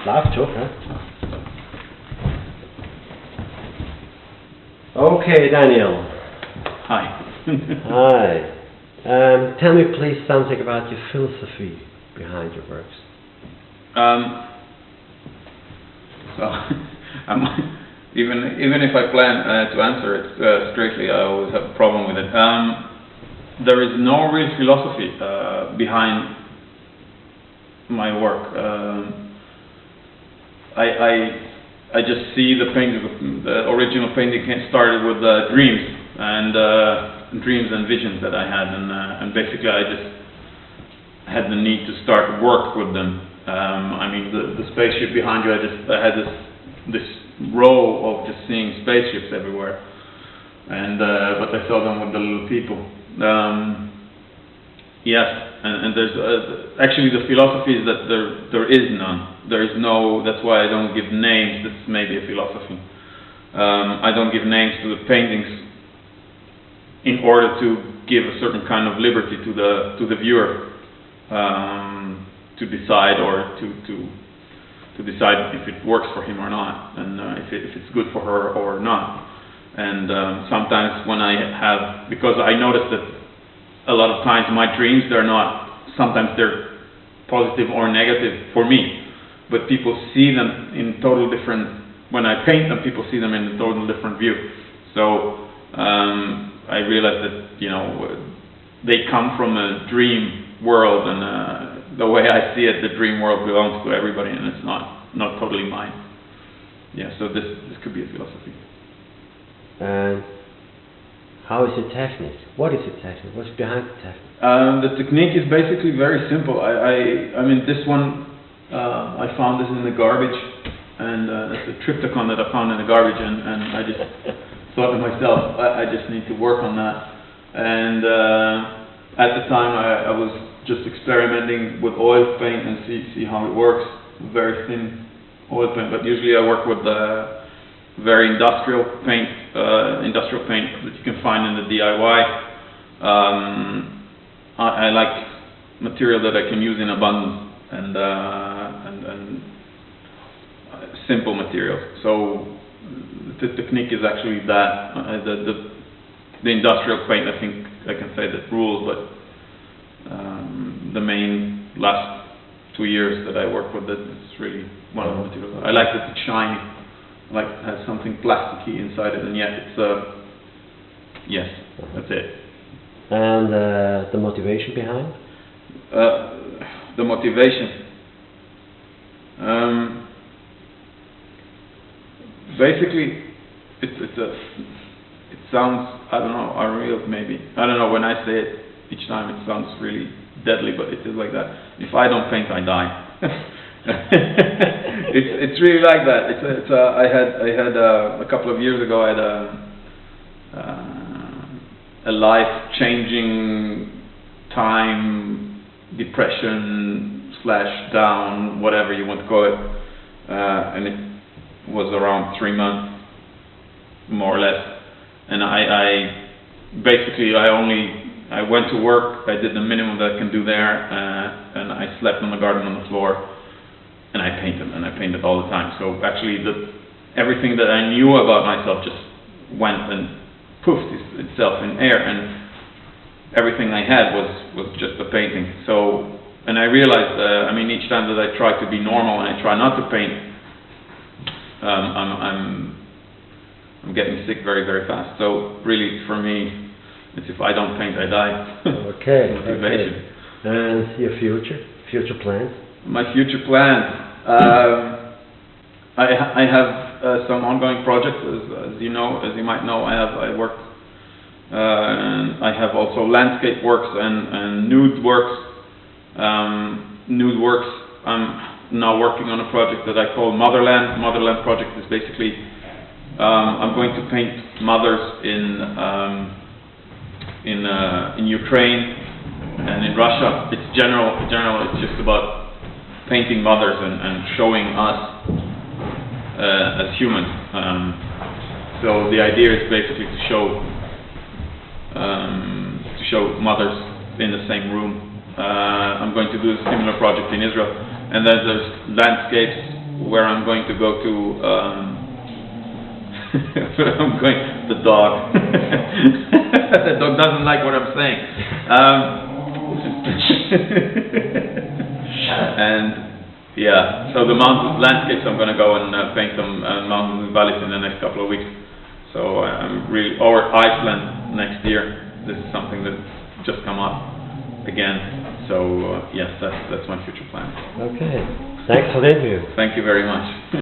Läuft schon, hä? Okay, Daniel. Hi. Hi. Tell me please something about your philosophy behind your works. So, even if I plan to answer it straightly, I always have a problem with it. There is no real philosophy behind my work. I just see the painting. The original painting started with dreams and visions that I had, and basically I just had the need to start work with them. I mean, the spaceship behind you, I had this row of just seeing spaceships everywhere, and but I saw them with the little people. Yes, and there's actually the philosophy is that there is none. There is no. That's why I don't give names. This may be a philosophy. I don't give names to the paintings in order to give a certain kind of liberty to the viewer to decide or to decide if it works for him or not, and if it's good for her or not. And sometimes when I have, because I notice that a lot of times my dreams, sometimes they're positive or negative for me, but people see them in total different, when I paint them, people see them in a total different view. So I realize that, they come from a dream world, and the way I see it, the dream world belongs to everybody, and it's not totally mine. Yeah, so this could be a philosophy. And how is your technique? What is your technique? What's behind the technique? The technique is basically very simple. I mean, this one, I found this in the garbage, and it's a triptychon that I found in the garbage, and I just thought to myself, I just need to work on that. And at the time, I was just experimenting with oil paint and see how it works. Very thin oil paint, but usually I work with very industrial paint that you can find in the DIY. I like material that I can use in abundance and simple materials. So the technique is actually that the industrial paint. I think I can say that rules, but the main last 2 years that I work with it, it's really one of the materials. I like that it's shiny. I like it has something plasticky inside it, and yet it's yes, that's it. And the motivation behind? The motivation. Basically, it sounds, I don't know, unreal maybe. I don't know, when I say it each time it sounds really deadly, but it is like that. If I don't paint, I die. It's really like that. I had a couple of years ago, I had a life-changing time, depression / down, whatever you want to call it, and it was around 3 months, more or less. And I went to work, I did the minimum that I can do there, and I slept in the garden on the floor, and I painted all the time. So actually everything that I knew about myself just went and poofed itself in air, and everything I had was just a painting. So, and I realized, each time that I try to be normal and I try not to paint, I'm getting sick very, very fast. So really, for me, it's if I don't paint, I die. Okay. Okay. And your future plans? My future plans. I have some ongoing projects, as you might know. I work. I have also landscape works and nude works. Nude works. I'm now working on a project that I call Motherland. Motherland project is basically I'm going to paint mothers in Ukraine and in Russia. It's general. It's just about painting mothers and showing us as humans. So the idea is basically to show mothers in the same room. I'm going to do a similar project in Israel, and then there's landscapes where I'm going to go to. Where I'm going. The dog. The dog doesn't like what I'm saying. And yeah, so the mountain landscapes, I'm going to go and paint some mountains and valleys in the next couple of weeks. So I'm really, or Iceland next year. This is something that's just come up again. So yes, that's my future plan. Okay. Thanks for the interview. Thank you very much.